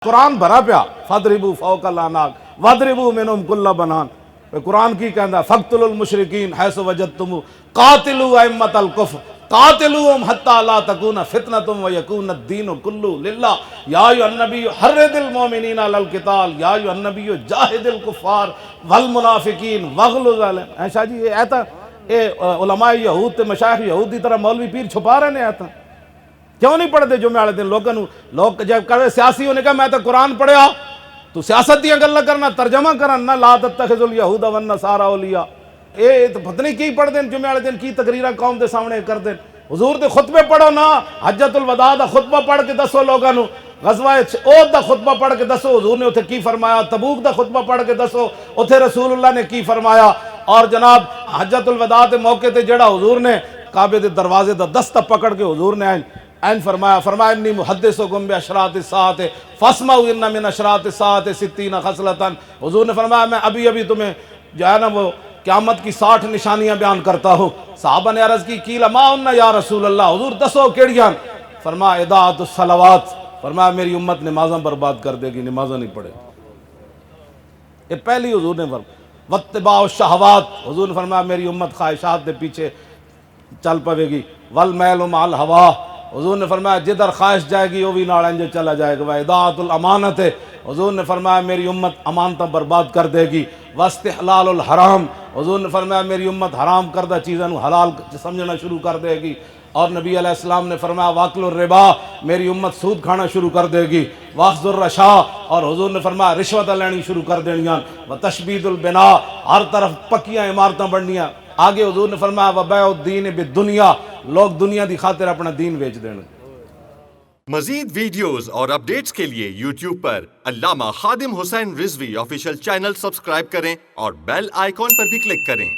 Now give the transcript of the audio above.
قرآن بھرا پیا فضربوا فوق العناق وضربوا منهم كل بنان. قرآن کی کہندا فقتلوا المشرکین حیث وجدتموہ قاتلوا ائمۃ الکفر قاتلوہم حتی لا تکون فتنۃ ویکون الدین کلہ للہ یا ایھا النبی حرض المؤمنین علی القتال یا ایھا النبی جاہد الکفار والمنافقین واغلظ علیہم. شاہ جی یہ ایتا علماء یہود تے مشائخ یہود دی طرح مولوی پیر چھپا رہے ہیں ایتا کیوں نہیں پڑھتے جمعے والے دن لوگ جب کہے سیاسی نے کہا میں تو قرآن پڑھیا تو سیاست دیا گلا کرنا ترجمہ کرنا لا تتخذوا الیہود والنصارى اولیاء. اے تو پتہ نہیں کی پڑھ دیں جمعے والے دن کی تقریرہ قوم دے سامنے کر دیں. حضور دے خطبے پڑھو نا, حجۃ الوداع دا خطبہ پڑھ کے دسو لوگاں نو, غزوہ احد دا خطبہ پڑھ کے دسو حضور نے اتھے کی فرمایا, تبوک دا خطبہ پڑھ کے دسو اتھے رسول اللہ نے کی فرمایا. اور جناب حجۃ الوداع دے موقع تے جڑا حضور نے کعبے دے دروازے دا دستہ پکڑ کے حضور نے این فرمایا انی محدثکم باشراط الساعۃ فاسمعوا ان من اشراط الساعۃ 60 خصلۃ. حضور نے فرمایا میں ابھی تمہیں جو ہے نا وہ قیامت کی 60 نشانیاں بیان کرتا ہوں. صحابہ نے عرض کی قیل ما ان یا رسول اللہ, حضور دسو کیڑیاں؟ فرمایا اضاعۃ الصلوات, فرمایا میری امت نمازاں برباد کر دے گی, نمازاں نہیں پڑھے. یہ پہلی حضور نے فرمایا واتباع الشہوات, حضور نے فرمایا میری امت خواہشات کے پیچھے چل پوے گی. والمیل مع الہوا, حضور نے فرمایا جدھر خواہش جائے گی وہ بھی نال انج چلا جائے گا. اضاعۃ الامانت, حضور نے فرمایا میری امت امانتاں برباد کر دے گی. واستحلال الحرام, حضور نے فرمایا میری امت حرام کردہ چیزوں حلال سمجھنا شروع کر دے گی. اور نبی علیہ السلام نے فرمایا واکل الربا, میری امت سود کھانا شروع کر دے گی. واخذ الرشا, اور حضور نے فرمایا رشوت لینی شروع کر دینیاں. وتشبید البناء, ہر طرف پکیاں عمارتاں بننیاں. آگے حضور نے فرمایا وبیع الدین بالدنیا, لوگ دنیا دی خاطر اپنا دین بیچ دیں. مزید ویڈیوز اور اپڈیٹس کے لیے یوٹیوب پر علامہ Khadim Hussain Rizvi official channel subscribe کریں اور بیل آئیکن پر بھی کلک کریں.